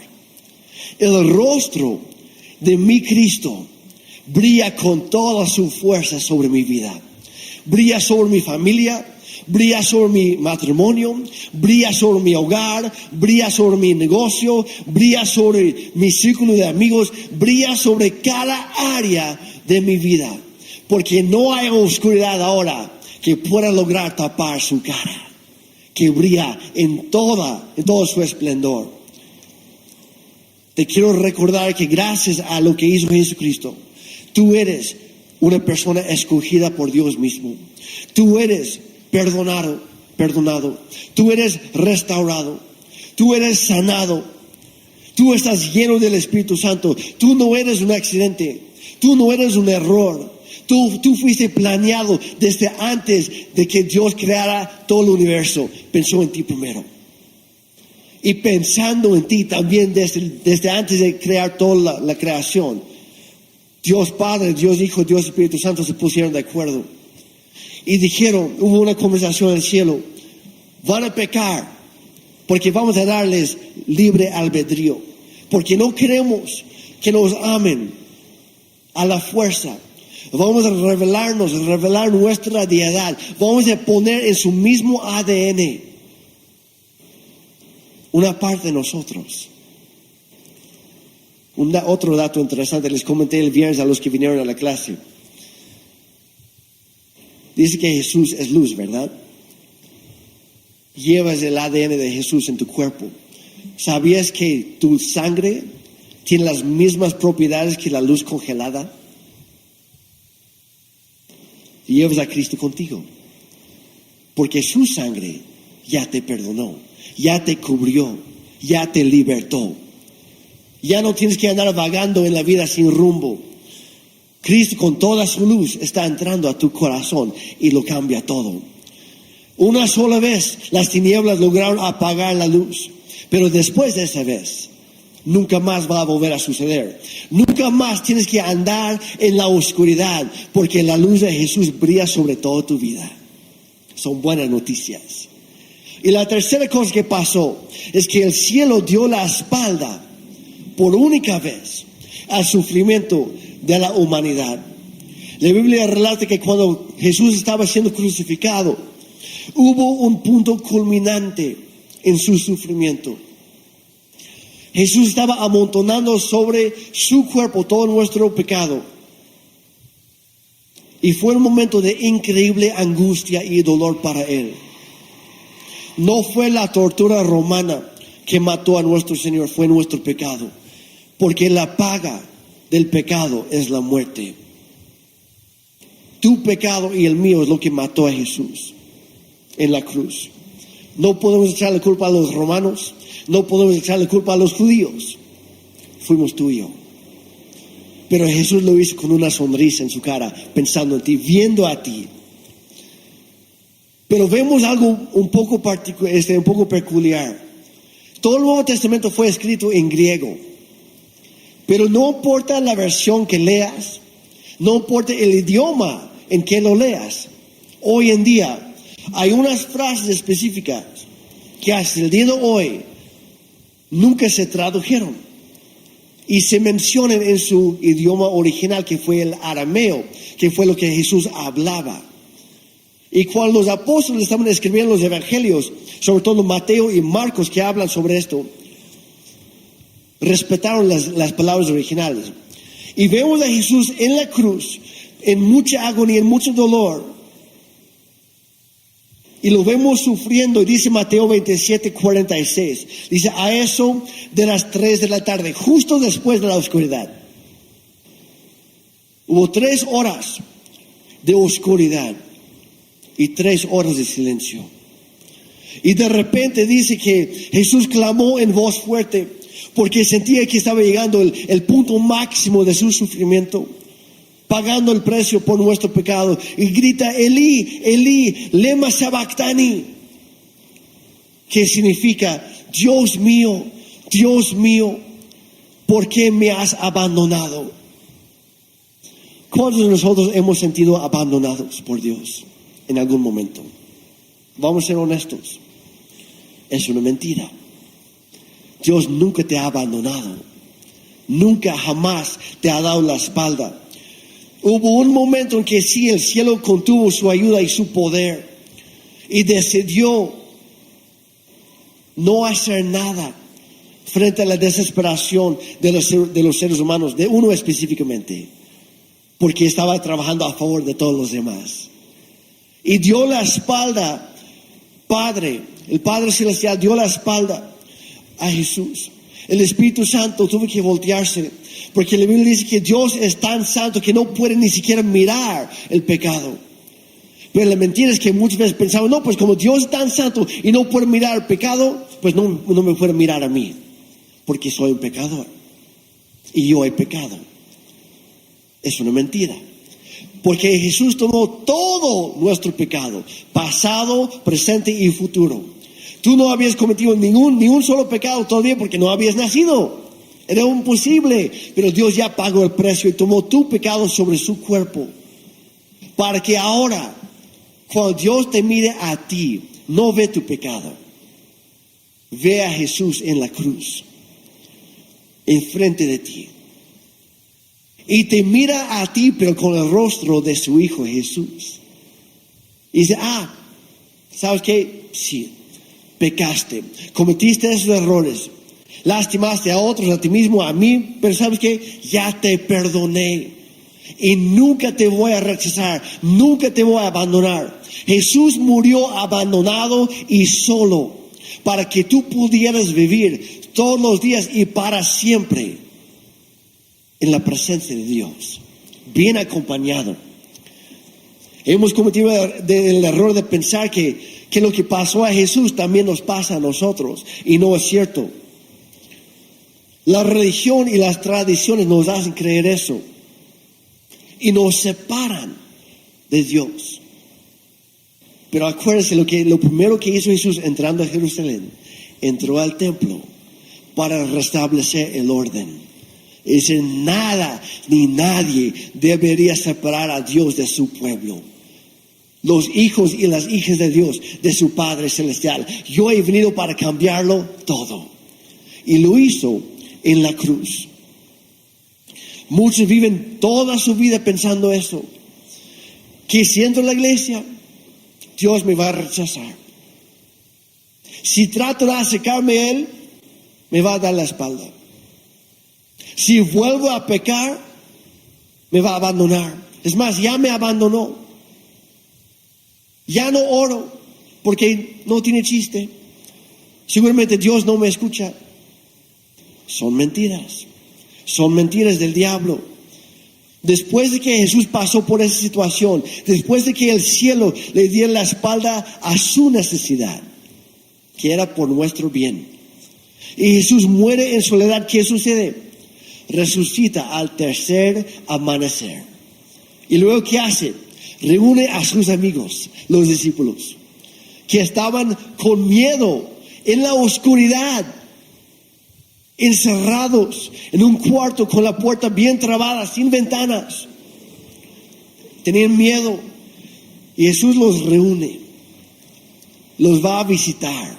el rostro de mi Cristo, brilla con toda su fuerza sobre mi vida. Brilla sobre mi familia, brilla sobre mi matrimonio, brilla sobre mi hogar, brilla sobre mi negocio, brilla sobre mi círculo de amigos, brilla sobre cada área de mi vida. Porque no hay oscuridad ahora que pueda lograr tapar su cara, que brilla en todo su esplendor. Te quiero recordar que gracias a lo que hizo Jesucristo, tú eres una persona escogida por Dios mismo. Tú eres perdonado. Tú eres restaurado. Tú eres sanado. Tú estás lleno del Espíritu Santo. Tú no eres un accidente. Tú no eres un error. Tú fuiste planeado desde antes de que Dios creara todo el universo. Pensó en ti primero. Y pensando en ti también desde antes de crear toda la creación, Dios Padre, Dios Hijo, Dios Espíritu Santo se pusieron de acuerdo. Y dijeron, hubo una conversación en el cielo: van a pecar porque vamos a darles libre albedrío. Porque no queremos que nos amen a la fuerza. Vamos a revelar nuestra deidad. Vamos a poner en su mismo ADN una parte de nosotros. Otro dato interesante, les comenté el viernes a los que vinieron a la clase. Dice que Jesús es luz, ¿verdad? Llevas el ADN de Jesús en tu cuerpo. ¿Sabías que tu sangre tiene las mismas propiedades que la luz congelada? Y llevas a Cristo contigo, porque su sangre ya te perdonó, ya te cubrió, ya te libertó. Ya no tienes que andar vagando en la vida sin rumbo. Cristo con toda su luz está entrando a tu corazón y lo cambia todo. Una sola vez las tinieblas lograron apagar la luz, pero después de esa vez nunca más va a volver a suceder. Nunca más tienes que andar en la oscuridad, porque la luz de Jesús brilla sobre toda tu vida. Son buenas noticias. Y la tercera cosa que pasó es que el cielo dio la espalda por única vez al sufrimiento de la humanidad. La Biblia relata que cuando Jesús estaba siendo crucificado, hubo un punto culminante en su sufrimiento. Jesús estaba amontonando sobre su cuerpo todo nuestro pecado. Y fue un momento de increíble angustia y dolor para él. No fue la tortura romana que mató a nuestro Señor, fue nuestro pecado. Porque la paga del pecado es la muerte. Tu pecado y el mío es lo que mató a Jesús en la cruz. No podemos echarle culpa a los romanos, no podemos echarle culpa a los judíos. Fuimos tú y yo. Pero Jesús lo hizo con una sonrisa en su cara, pensando en ti, viendo a ti. Pero vemos algo un poco peculiar. Todo el Nuevo Testamento fue escrito en griego. Pero no importa la versión que leas, no importa el idioma en que lo leas. Hoy en día hay unas frases específicas que hasta el día de hoy nunca se tradujeron y se mencionan en su idioma original, que fue el arameo, que fue lo que Jesús hablaba. Y cuando los apóstoles estaban escribiendo los evangelios, sobre todo Mateo y Marcos, que hablan sobre esto, respetaron las palabras originales. Y vemos a Jesús en la cruz, en mucha agonía, en mucho dolor. Y lo vemos sufriendo. Dice Mateo 27:46. Dice, a eso de las 3 de la tarde, justo después de la oscuridad. Hubo 3 horas de oscuridad y 3 horas de silencio. Y de repente dice que Jesús clamó en voz fuerte, porque sentía que estaba llegando el punto máximo de su sufrimiento, pagando el precio por nuestro pecado. Y grita, Elí, Elí, lema sabactani, que significa, Dios mío, ¿por qué me has abandonado? ¿Cuántos de nosotros hemos sentido abandonados por Dios en algún momento? Vamos a ser honestos. Es una mentira. Dios nunca te ha abandonado. Nunca, jamás te ha dado la espalda. Hubo un momento en que sí, el cielo contuvo su ayuda y su poder y decidió no hacer nada frente a la desesperación de los seres humanos, de uno específicamente, porque estaba trabajando a favor de todos los demás. Y dio la espalda, el Padre Celestial dio la espalda a Jesús. El Espíritu Santo tuvo que voltearse, porque la Biblia dice que Dios es tan santo que no puede ni siquiera mirar el pecado. Pero la mentira es que muchas veces pensamos, no, pues como Dios es tan santo y no puede mirar el pecado, pues no me puede mirar a mí, porque soy un pecador y yo he pecado. Es una mentira, porque Jesús tomó todo nuestro pecado, pasado, presente y futuro. Tú no habías cometido ningún solo pecado todavía porque no habías nacido. Era imposible, pero Dios ya pagó el precio y tomó tu pecado sobre su cuerpo, para que ahora, cuando Dios te mire a ti, no ve tu pecado, ve a Jesús en la cruz, enfrente de ti, y te mira a ti, pero con el rostro de su Hijo Jesús, y dice, ¿sabes qué? Sí, pecaste, cometiste esos errores, lastimaste a otros, a ti mismo, a mí, pero ¿sabes qué? Ya te perdoné y nunca te voy a rechazar, nunca te voy a abandonar. Jesús murió abandonado y solo para que tú pudieras vivir todos los días y para siempre en la presencia de Dios, bien acompañado. Hemos cometido el error de pensar que lo que pasó a Jesús también nos pasa a nosotros, y no es cierto. La religión y las tradiciones nos hacen creer eso y nos separan de Dios. Pero acuérdense, lo primero que hizo Jesús entrando a Jerusalén, entró al templo para restablecer el orden. Es decir, nada ni nadie debería separar a Dios de su pueblo. Los hijos y las hijas de Dios, de su Padre Celestial. Yo he venido para cambiarlo todo. Y lo hizo en la cruz. Muchos viven toda su vida pensando eso, que siendo la iglesia, Dios me va a rechazar. Si trato de acercarme a Él, me va a dar la espalda. Si vuelvo a pecar, me va a abandonar. Es más, ya me abandonó. Ya no oro porque no tiene chiste. Seguramente Dios no me escucha. Son mentiras del diablo. Después de que Jesús pasó por esa situación, después de que el cielo le diera la espalda a su necesidad, que era por nuestro bien, y Jesús muere en soledad, ¿qué sucede? Resucita al tercer amanecer. Y luego, ¿qué hace? Reúne a sus amigos, los discípulos, que estaban con miedo en la oscuridad, encerrados en un cuarto con la puerta bien trabada, sin ventanas. Tenían miedo. Y Jesús los reúne, los va a visitar.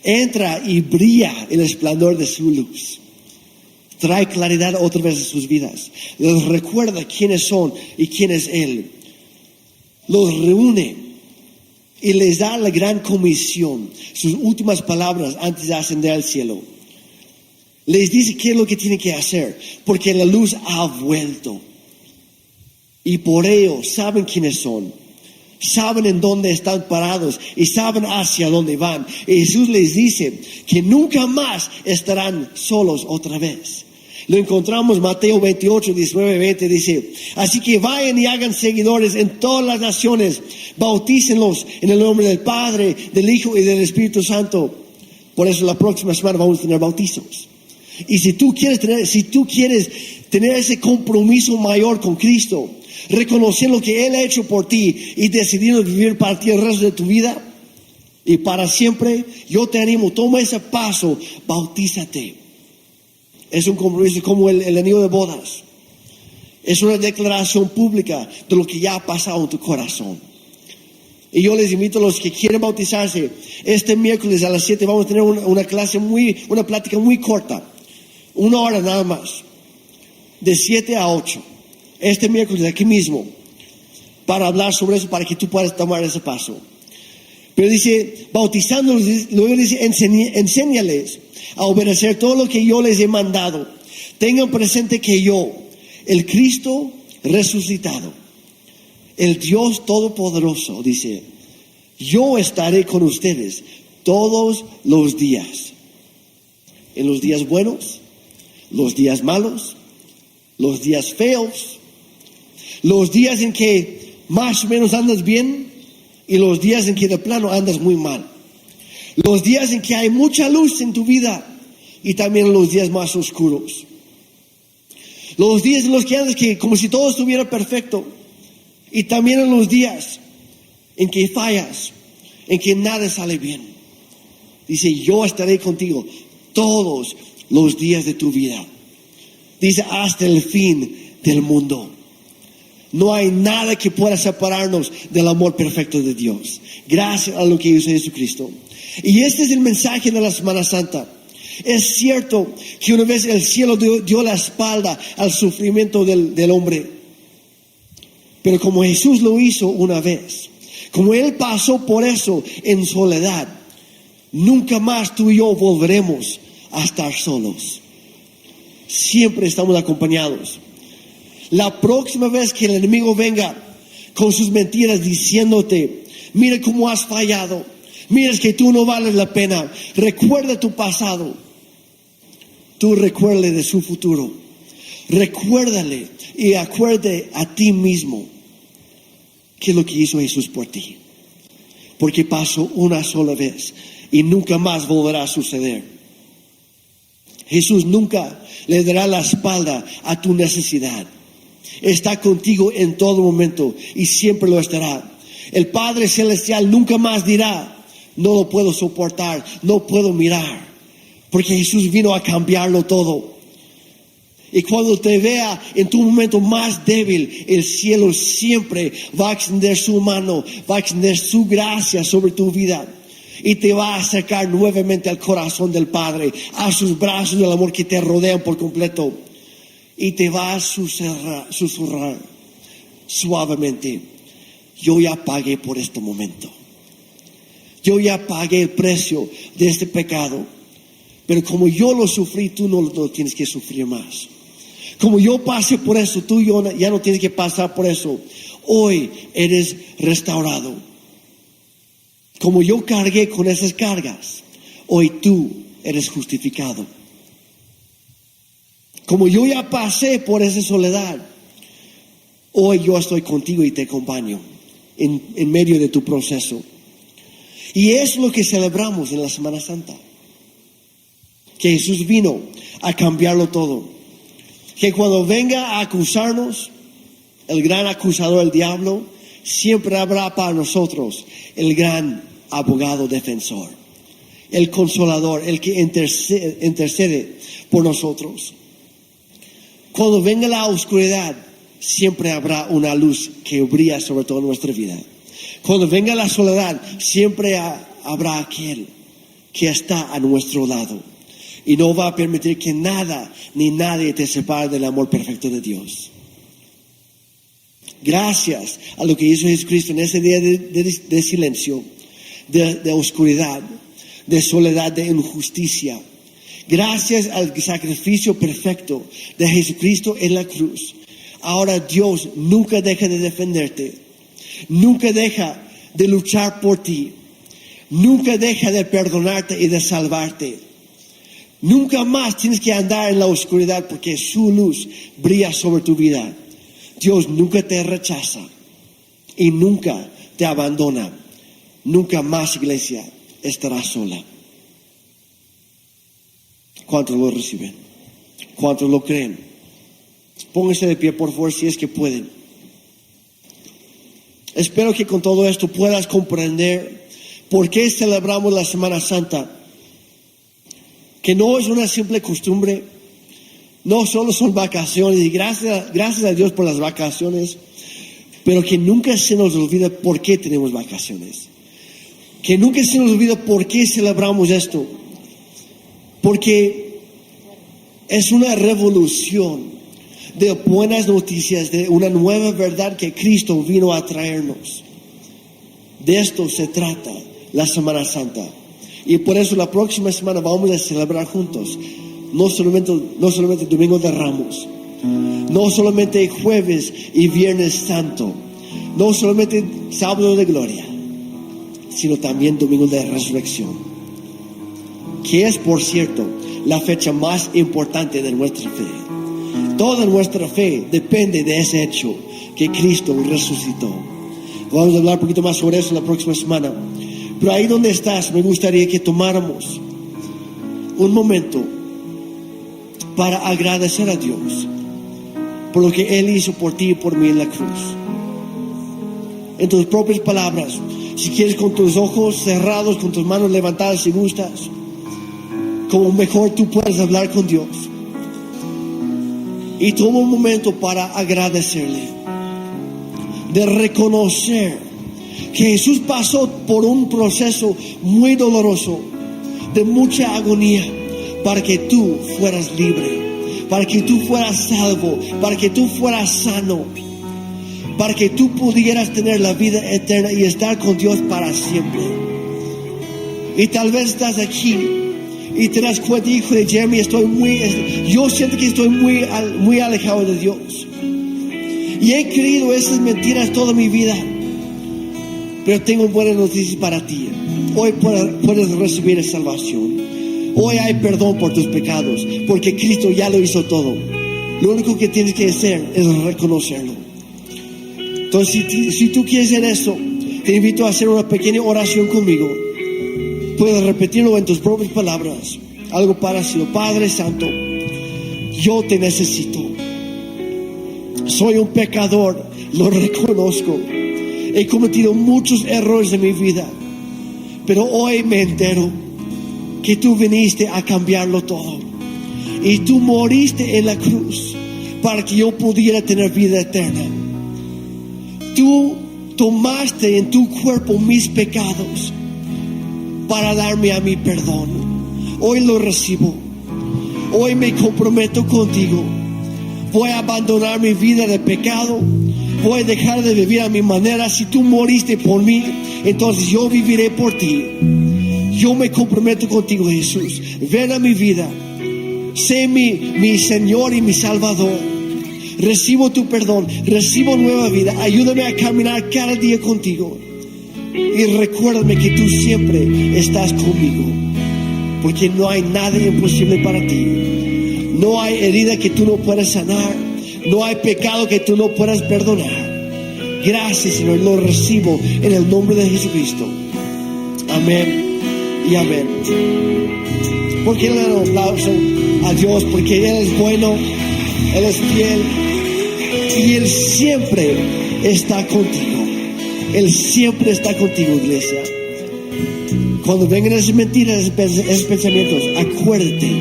Entra y brilla el esplendor de su luz. Trae claridad otra vez a sus vidas. Les recuerda quiénes son y quién es Él. Los reúne y les da la gran comisión, sus últimas palabras antes de ascender al cielo. Les dice qué es lo que tienen que hacer, porque la luz ha vuelto. Y por ello saben quiénes son, saben en dónde están parados y saben hacia dónde van. Y Jesús les dice que nunca más estarán solos otra vez. Lo encontramos en Mateo 28, 19, 20, dice: así que vayan y hagan seguidores en todas las naciones, bautícenlos en el nombre del Padre, del Hijo y del Espíritu Santo. Por eso la próxima semana vamos a tener bautizos. Y si tú quieres tener ese compromiso mayor con Cristo, reconocer lo que Él ha hecho por ti y decidir vivir para ti el resto de tu vida, Y para siempre, yo te animo, toma ese paso, bautízate. Es un compromiso como el anillo de bodas. Es una declaración pública de lo que ya ha pasado en tu corazón. Y yo les invito a los que quieren bautizarse, este miércoles a las 7 vamos a tener una plática muy corta, 1 hora nada más, de 7 a 8, este miércoles aquí mismo, para hablar sobre eso, para que tú puedas tomar ese paso. Pero dice, bautizándolos, luego dice, enséñales a obedecer todo lo que yo les he mandado. Tengan presente que yo, el Cristo resucitado, el Dios Todopoderoso, dice, yo estaré con ustedes todos los días. En los días buenos, los días malos, los días feos, los días en que más o menos andas bien y los días en que de plano andas muy mal. Los días en que hay mucha luz en tu vida y también los días más oscuros. Los días en los que andas como si todo estuviera perfecto. Y también en los días en que fallas, en que nada sale bien. Dice, yo estaré contigo todos los días de tu vida. Dice, hasta el fin del mundo. No hay nada que pueda separarnos del amor perfecto de Dios. Gracias a lo que hizo Jesucristo. Y este es el mensaje de la Semana Santa. Es cierto que una vez el cielo dio la espalda al sufrimiento del hombre. Pero como Jesús lo hizo una vez, como Él pasó por eso en soledad, nunca más tú y yo volveremos a estar solos. Siempre estamos acompañados. La próxima vez que el enemigo venga con sus mentiras diciéndote, mira cómo has fallado, mira que tú no vales la pena, recuerda tu pasado, tú recuérdale de su futuro, recuérdale y acuérdate a ti mismo qué es lo que hizo Jesús por ti, porque pasó una sola vez y nunca más volverá a suceder. Jesús nunca le dará la espalda a tu necesidad. Está contigo en todo momento y siempre lo estará. El Padre Celestial nunca más dirá, no lo puedo soportar, no puedo mirar, porque Jesús vino a cambiarlo todo. Y cuando te vea en tu momento más débil, el cielo siempre va a extender su mano, va a extender su gracia sobre tu vida. Y te va a acercar nuevamente al corazón del Padre, a sus brazos del amor que te rodean por completo. Y te va a susurrar suavemente, yo ya pagué por este momento. Yo ya pagué el precio de este pecado. Pero como yo lo sufrí, tú no lo tienes que sufrir más. Como yo pasé por eso, tú ya no tienes que pasar por eso. Hoy eres restaurado. Como yo cargué con esas cargas, hoy tú eres justificado. Como yo ya pasé por esa soledad, hoy yo estoy contigo y te acompaño en medio de tu proceso. Y es lo que celebramos en la Semana Santa. Que Jesús vino a cambiarlo todo. Que cuando venga a acusarnos, el gran acusador, el diablo, siempre habrá para nosotros el gran abogado defensor, el consolador, el que intercede por nosotros. Cuando venga la oscuridad, siempre habrá una luz que brilla sobre toda nuestra vida. Cuando venga la soledad, siempre habrá aquel que está a nuestro lado y no va a permitir que nada ni nadie te separe del amor perfecto de Dios. Gracias a lo que hizo Jesucristo en ese día de silencio, de oscuridad, de soledad, de injusticia. Gracias al sacrificio perfecto de Jesucristo en la cruz. Ahora Dios nunca deja de defenderte, nunca deja de luchar por ti, nunca deja de perdonarte y de salvarte. Nunca más tienes que andar en la oscuridad porque su luz brilla sobre tu vida. Dios nunca te rechaza y nunca te abandona. Nunca más, iglesia, estarás sola. ¿Cuántos lo reciben? ¿Cuántos lo creen? Pónganse de pie, por favor, si es que pueden. Espero que con todo esto puedas comprender ¿Por qué celebramos la Semana Santa? Que no es una simple costumbre, no solo son vacaciones, y gracias a Dios por las vacaciones, pero que nunca se nos olvida por qué tenemos vacaciones. Que nunca se nos olvida por qué celebramos esto. Porque es una revolución de buenas noticias, de una nueva verdad que Cristo vino a traernos. De esto se trata la Semana Santa. Y por eso la próxima semana vamos a celebrar juntos. No solamente Domingo de Ramos. No solamente jueves y viernes santo. No solamente sábado de gloria. Sino también Domingo de Resurrección. Que es, por cierto, la fecha más importante de nuestra fe. Toda nuestra fe depende de ese hecho, que Cristo resucitó. Vamos a hablar un poquito más sobre eso la próxima semana. Pero ahí donde estás, me gustaría que tomáramos un momento para agradecer a Dios por lo que Él hizo por ti y por mí en la cruz. En tus propias palabras, si quieres, con tus ojos cerrados, con tus manos levantadas si gustas, como mejor tú puedes hablar con Dios. Y toma un momento para agradecerle, de reconocer que Jesús pasó por un proceso muy doloroso, de mucha agonía, para que tú fueras libre, para que tú fueras salvo, para que tú fueras sano, para que tú pudieras tener la vida eterna y estar con Dios para siempre. Y tal vez estás aquí y te das cuenta, hijo de Jeremy, yo siento que estoy muy alejado de Dios. Y he creído esas mentiras toda mi vida. Pero tengo buenas noticias para ti. Hoy puedes recibir salvación. Hoy hay perdón por tus pecados, porque Cristo ya lo hizo todo. Lo único que tienes que hacer es reconocerlo. Entonces, si tú quieres hacer eso, te invito a hacer una pequeña oración conmigo. Puedes repetirlo en tus propias palabras. Algo parecido. Padre Santo, yo te necesito. Soy un pecador, lo reconozco. He cometido muchos errores en mi vida, pero hoy me entero que tú viniste a cambiarlo todo. Y tú moriste en la cruz para que yo pudiera tener vida eterna. Tú tomaste en tu cuerpo mis pecados para darme a mí perdón. Hoy lo recibo. Hoy me comprometo contigo. Voy a abandonar mi vida de pecado. Voy a dejar de vivir a mi manera. Si tú moriste por mí, entonces yo viviré por ti. Yo me comprometo contigo, Jesús. Ven a mi vida. Sé mi Señor y mi Salvador. Recibo tu perdón. Recibo nueva vida. Ayúdame a caminar cada día contigo. Y recuérdame que tú siempre estás conmigo. Porque no hay nada imposible para ti. No hay herida que tú no puedas sanar. No hay pecado que tú no puedas perdonar. Gracias, Señor, lo recibo en el nombre de Jesucristo. Amén y amén. ¿Por qué le dan un aplauso a Dios? Porque Él es bueno, Él es fiel y Él siempre está contigo. Él siempre está contigo, iglesia. Cuando vengan esas mentiras, esos pensamientos, acuérdate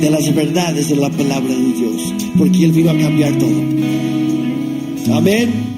de las verdades de la palabra de Dios, porque Él vino a cambiar todo. Amén.